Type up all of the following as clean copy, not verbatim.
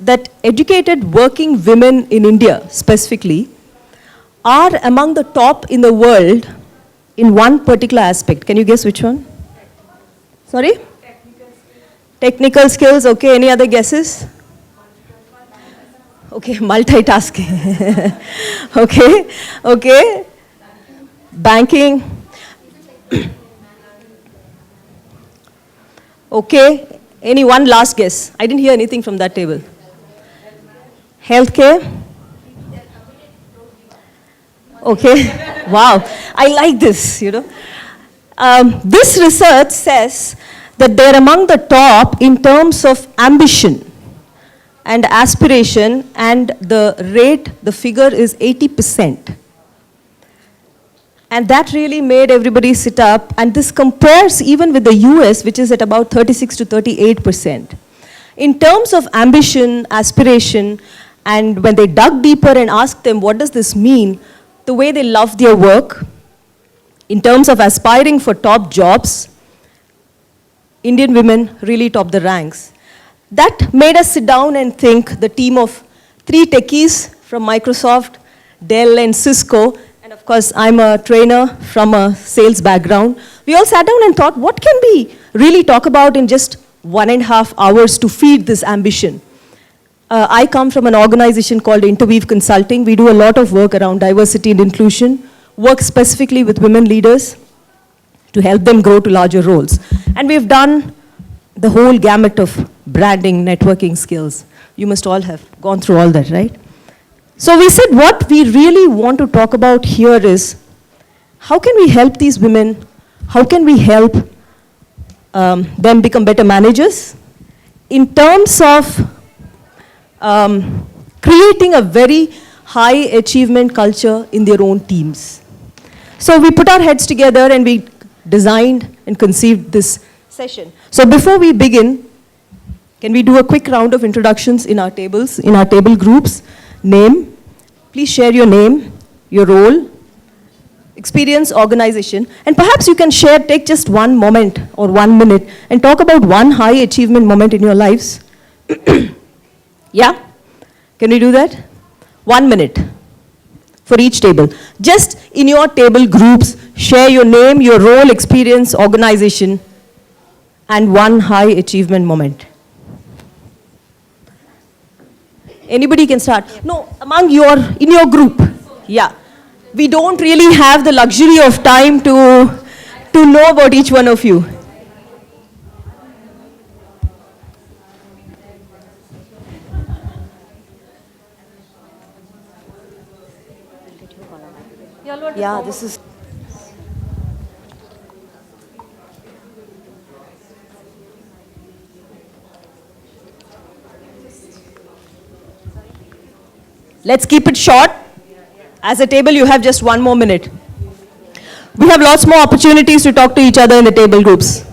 that educated working women in India specifically are among the top in the world in one particular aspect. Can you guess which one? Sorry? Technical skills, okay. Any other guesses? Okay, multitasking. Okay, okay. Banking. Okay. Any one last guess? I didn't hear anything from that table. Healthcare? Okay. Wow. I like this, you know. This research says that they're among the top in terms of ambition and aspiration, and the figure is 80%. And that really made everybody sit up, and this compares even with the US, which is at about 36 to 38%. In terms of ambition, aspiration, and when they dug deeper and asked them, what does this mean? The way they love their work, in terms of aspiring for top jobs, Indian women really top the ranks. That made us sit down and think, the team of 3 techies from Microsoft, Dell, and Cisco, and of course, I'm a trainer from a sales background. We all sat down and thought, what can we really talk about in just 1.5 hours to feed this ambition? I come from an organization called Interweave Consulting. We do a lot of work around diversity and inclusion, work specifically with women leaders to help them grow to larger roles. And we've done the whole gamut of branding, networking skills. You must all have gone through all that, right? So we said what we really want to talk about here is, how can we help these women? How can we help them become better managers? In terms of creating a very high achievement culture in their own teams. So we put our heads together and we designed and conceived this session. So before we begin, can we do a quick round of introductions in our tables, in our table groups? Name, please share your name, your role, experience, organization, and perhaps you can share, take just one moment or 1 minute and talk about one high achievement moment in your lives. Yeah? Can we do that? 1 minute for each table. Just in your table groups, share your name, your role, experience, organization, and one high achievement moment. Anybody can start. No, in your group. Yeah. We don't really have the luxury of time to know about each one of you. Yeah, this is... Let's keep it short. As a table, you have just 1 more minute. We have lots more opportunities to talk to each other in the table groups.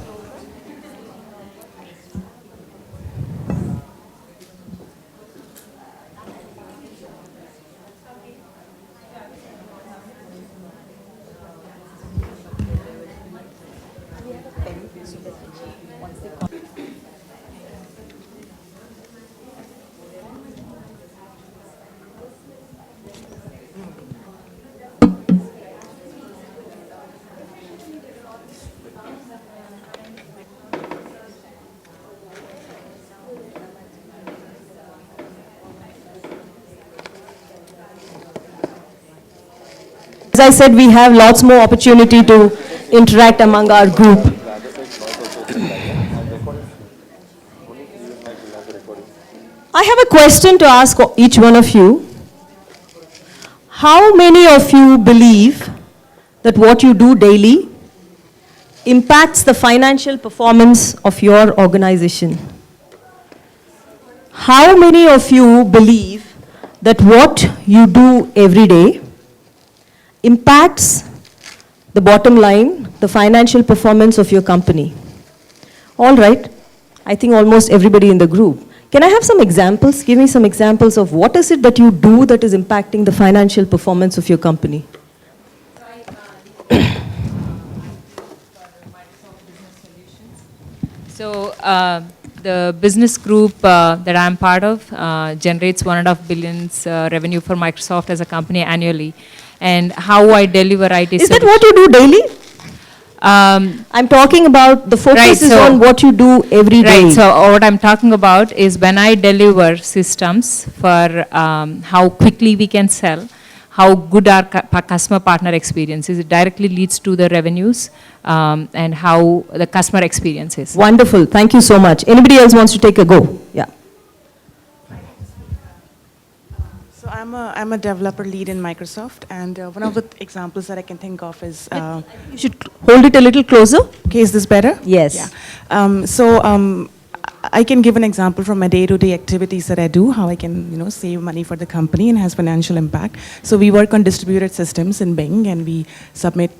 As I said, we have lots more opportunity to interact among our group. I have a question to ask each one of you. How many of you believe that what you do daily impacts the financial performance of your organization? How many of you believe that what you do every day impacts the bottom line, the financial performance of your company? All right. I think almost everybody in the group. Can I have some examples? Give me some examples of what is it that you do that is impacting the financial performance of your company? So the business group that I'm part of generates 1.5 billions revenue for Microsoft as a company annually. And how I deliver IT Is that what you do daily? I'm talking about the focus Right, is so- on what you do every day. Right, so what I'm talking about is when I deliver systems for how quickly we can sell, how good our customer partner experience is, it directly leads to the revenues and how the customer experience is. Wonderful. Thank you so much. Anybody else wants to take a go? Yeah. So I'm a developer lead in Microsoft, and one of the examples that I can think of is. You should hold it a little closer. Okay, is this better? Yes. Yeah. I can give an example from my day-to-day activities that I do, how I can, save money for the company and has financial impact. So we work on distributed systems in Bing, and we submit,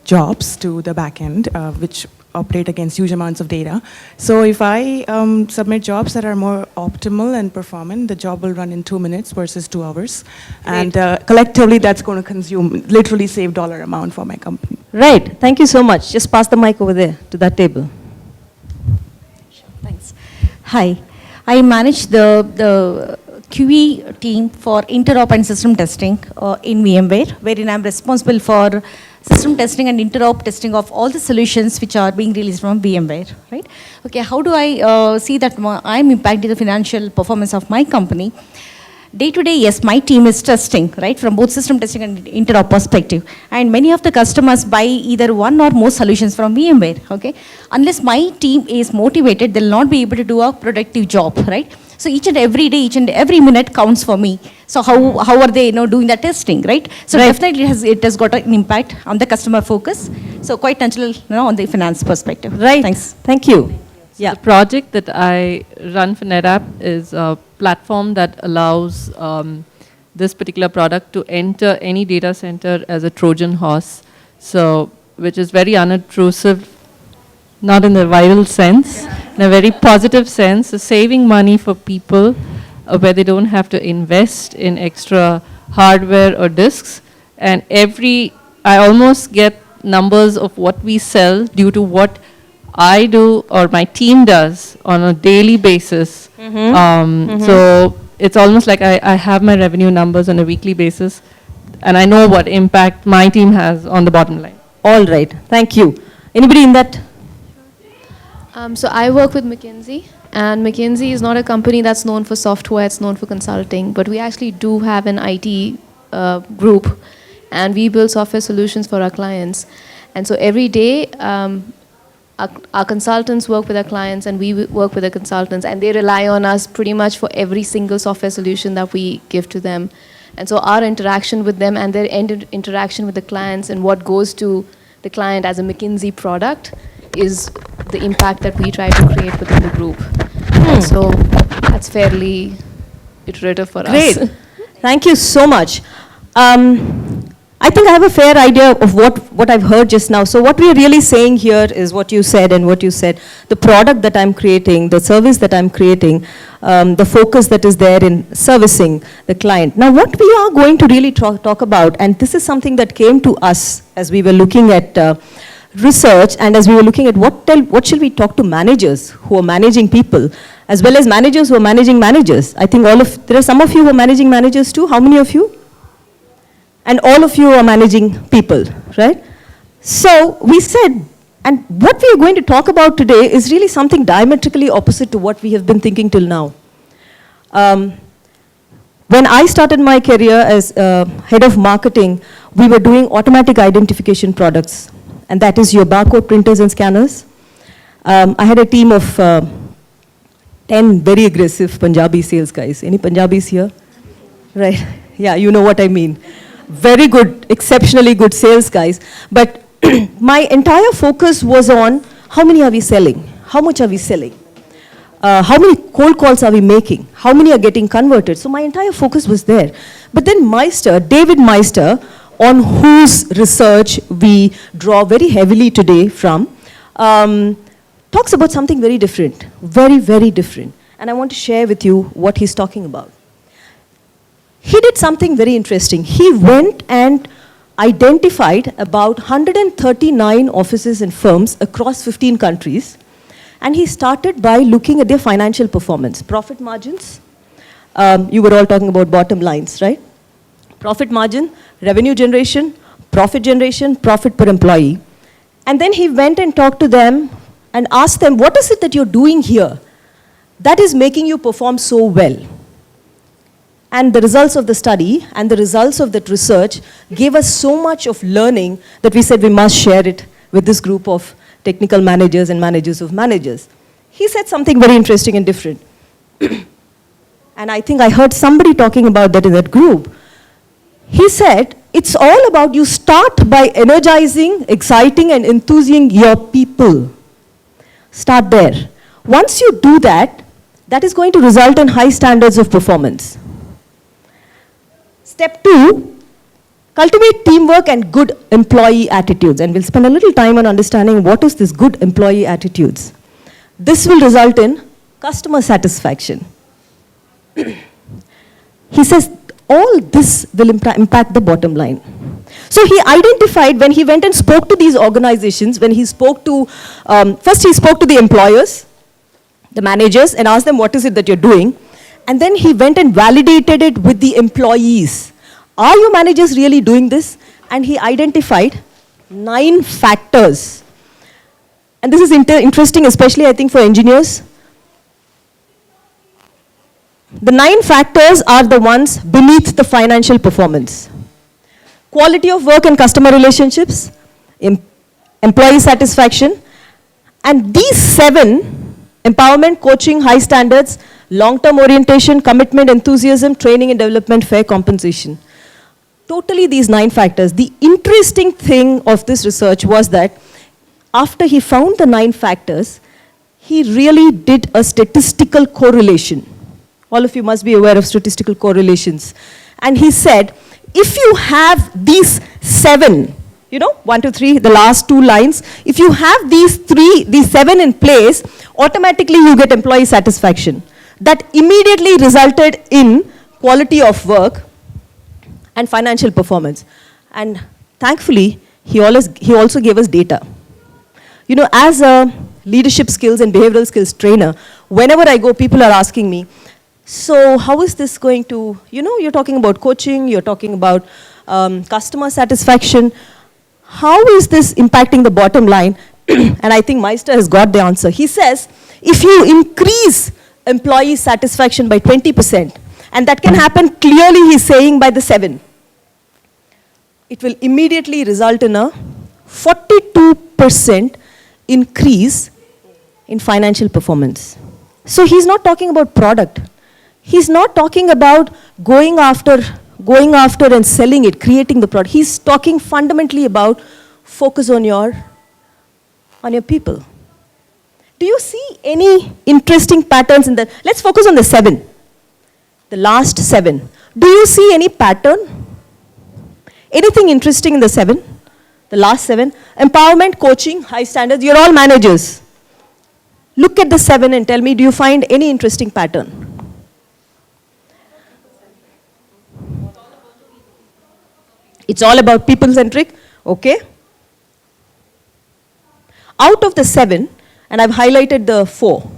jobs to the backend, which operate against huge amounts of data. So if I submit jobs that are more optimal and performant, the job will run in 2 minutes versus 2 hours. And collectively, that's going to consume, literally save dollar amount for my company. Right. Thank you so much. Just pass the mic over there to that table. Thanks. Hi, I manage the QE team for interop and system testing in VMware, wherein I'm responsible for system testing and interop testing of all the solutions which are being released from VMware, right? Okay, how do I see that I'm impacting the financial performance of my company? Day to day, yes, my team is testing, right, from both system testing and interop perspective. And many of the customers buy either one or more solutions from VMware, okay? Unless my team is motivated, they'll not be able to do a productive job, right? So each and every day, each and every minute counts for me. So how are they, doing the testing, right? So definitely it has got an impact on the customer focus. So quite natural, on the finance perspective. Right. Thanks. Thank you. Yeah. The project that I run for NetApp is a platform that allows this particular product to enter any data center as a Trojan horse, so which is very unobtrusive, not in the viral sense, in a very positive sense, so saving money for people where they don't have to invest in extra hardware or disks. And I almost get numbers of what we sell due to what I do or my team does on a daily basis. So it's almost like I have my revenue numbers on a weekly basis, and I know what impact my team has on the bottom line. All right. Thank you. Anybody in that? So I work with McKinsey, and McKinsey is not a company that's known for software, it's known for consulting, but we actually do have an IT group, and we build software solutions for our clients. And so every day, our consultants work with our clients, and we work with the consultants, and they rely on us pretty much for every single software solution that we give to them. And so our interaction with them and their interaction with the clients and what goes to the client as a McKinsey product is the impact that we try to create within the group. And so that's fairly iterative for Great. us. Thank you so much. I think I have a fair idea of what I've heard just now. So what we are really saying here is what you said and what you said. The product that I'm creating, the service that I'm creating, the focus that is there in servicing the client. Now what we are going to really talk about, and this is something that came to us as we were looking at research and as we were looking at what shall we talk to managers who are managing people, as well as managers who are managing managers. I think there are some of you who are managing managers too. How many of you? And all of you are managing people, right? So we said, and what we are going to talk about today is really something diametrically opposite to what we have been thinking till now. When I started my career as head of marketing, we were doing automatic identification products, and that is your barcode printers and scanners. I had a team of 10 very aggressive Punjabi sales guys. Any Punjabis here? Right, yeah, you know what I mean. Very good, exceptionally good sales guys. But my entire focus was on how many are we selling? How much are we selling? How many cold calls are we making? How many are getting converted? So my entire focus was there. But then David Meister, on whose research we draw very heavily today from, talks about something very different, very, very different. And I want to share with you what he's talking about. He did something very interesting. He went and identified about 139 offices and firms across 15 countries And he started by looking at their financial performance, profit margins. You were all talking about bottom lines, right? Profit margin, revenue generation, profit per employee. And then he went and talked to them and asked them, what is it that you're doing here that is making you perform so well? And the results of the study and the results of that research gave us so much of learning that we said we must share it with this group of technical managers and managers of managers. He said something very interesting and different. And I think I heard somebody talking about that in that group. He said, it's all about you start by energizing, exciting, and enthusing your people. Start there. Once you do that, that is going to result in high standards of performance. Step 2, cultivate teamwork and good employee attitudes. And we'll spend a little time on understanding what is this good employee attitudes. This will result in customer satisfaction. He says, all this will impact the bottom line. So he identified when he went and spoke to these organizations, when he spoke to, first he spoke to the employers, the managers, and asked them, what is it that you're doing? And then he went and validated it with the employees. Are your managers really doing this? And he identified 9 factors. And this is interesting, especially I think for engineers. The 9 factors are the ones beneath the financial performance. Quality of work and customer relationships, employee satisfaction, and these 7, empowerment, coaching, high standards, long-term orientation, commitment, enthusiasm, training and development, fair compensation. Totally these 9 factors. The interesting thing of this research was that after he found the 9 factors, he really did a statistical correlation. All of you must be aware of statistical correlations. And he said, if you have these 7, 1, 2, 3, the last 2 lines, if you have these 7 in place, automatically you get employee satisfaction. That immediately resulted in quality of work and financial performance. And thankfully, he also gave us data. As a leadership skills and behavioral skills trainer, whenever I go, people are asking me, so how is this going to, you're talking about coaching, you're talking about customer satisfaction. How is this impacting the bottom line? And I think Meister has got the answer. He says, if you increase employee satisfaction by 20%, and that can happen clearly, he's saying, by the 7, it will immediately result in a 42% increase in financial performance. So he's not talking about product. He's not talking about going after and selling it, creating the product. He's talking fundamentally about focus on your people. Do you see any interesting patterns in that? Let's focus on the 7, the last 7. Do you see any pattern? Anything interesting in the 7, the last 7? Empowerment, coaching, high standards, you're all managers. Look at the 7 and tell me, do you find any interesting pattern? It's all about people-centric, okay? Out of the 7, and I've highlighted the 4.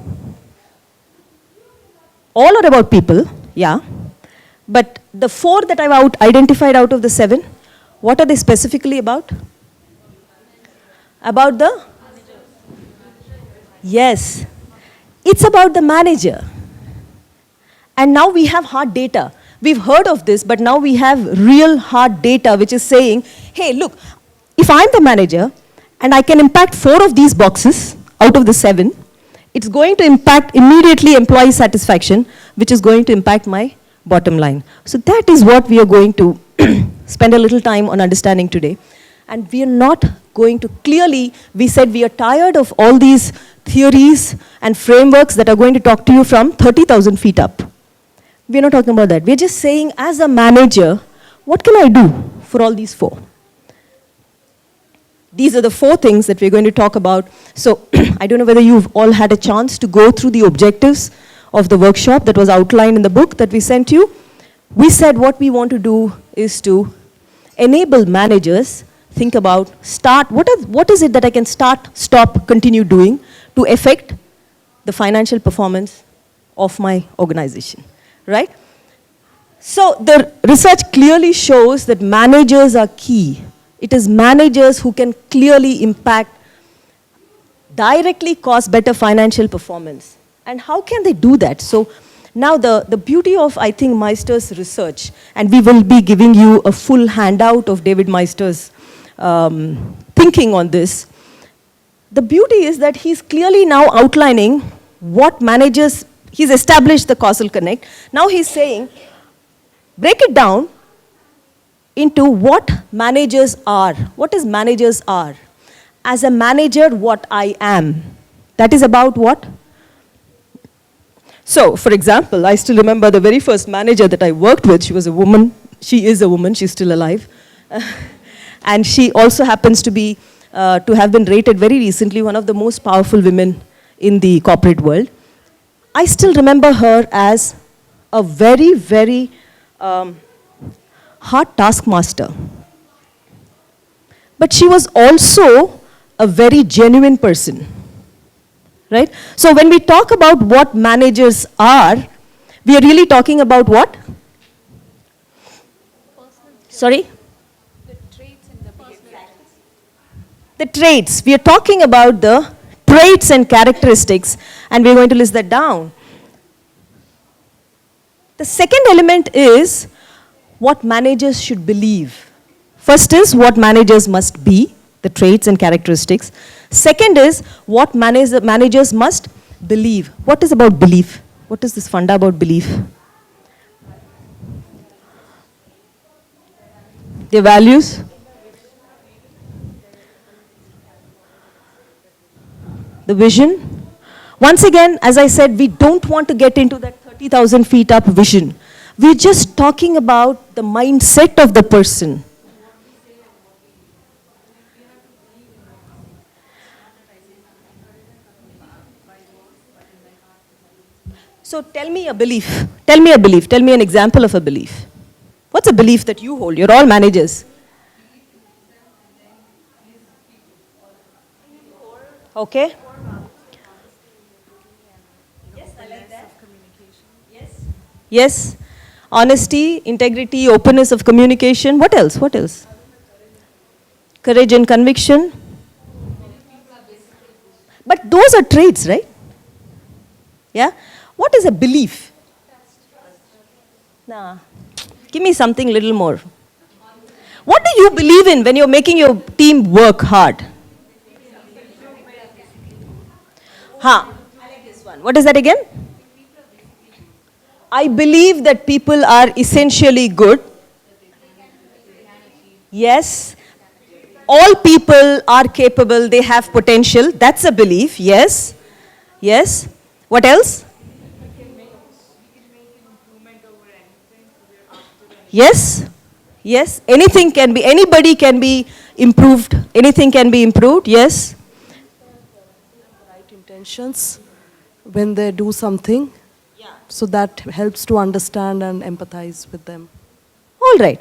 All are about people, yeah. But the 4 that I've identified out of the 7, what are they specifically about? About the? Yes. It's about the manager. And now we have hard data. We've heard of this, but now we have real hard data which is saying, hey, look, if I'm the manager and I can impact 4 of these boxes out of the 7, it's going to impact immediately employee satisfaction, which is going to impact my bottom line. So that is what we are going to spend a little time on understanding today. And we are not going to, clearly, we said we are tired of all these theories and frameworks that are going to talk to you from 30,000 feet up. We're not talking about that. We're just saying, as a manager, what can I do for all these 4? These are the 4 things that we're going to talk about. So I don't know whether you've all had a chance to go through the objectives of the workshop that was outlined in the book that we sent you. We said what we want to do is to enable managers think about what is it that I can start, stop, continue doing to affect the financial performance of my organization, right? So the research clearly shows that managers are key. It is managers who can clearly impact, directly cause better financial performance. And how can they do that? So now the beauty of, I think, Meister's research, and we will be giving you a full handout of David Meister's thinking on this. The beauty is that he's clearly now outlining what managers, he's established the causal connect. Now he's saying, break it down into what managers are. What is managers are? As a manager, what I am. That is about what? So, for example, I still remember the very first manager that I worked with. She was a woman. She is a woman. She's still alive. And she also happens to be, to have been rated very recently one of the most powerful women in the corporate world. I still remember her as a very, very hard taskmaster. But she was also a very genuine person, right? So when we talk about what managers are, we are really talking about what? Sorry? The traits and the behaviors. The traits. We are talking about the traits and characteristics, and we are going to list that down. The second element is what managers should believe. First is what managers must be, the traits and characteristics. Second is what managers must believe. What is about belief? What is this funda about belief? Their values? The vision? Once again, as I said, we don't want to get into that 30,000 feet up vision. We're just talking about the mindset of the person. So tell me a belief. Tell me a belief. Tell me an example of a belief. What's a belief that you hold? You're all managers. Okay. Yes, I like that. Yes. Yes. Honesty, integrity, openness of communication. What else? What else? Courage and conviction. But those are traits, right? Yeah? What is a belief? Nah. Give me something little more. What do you believe in when you're making your team work hard? I like this one. What is that again? I believe that people are essentially good. Yes. All people are capable, they have potential. That's a belief, yes. Yes. What else? Yes. Yes. Anything can be, anybody can be improved. Anything can be improved, yes. Right intentions when they do something. So that helps to understand and empathize with them. All right.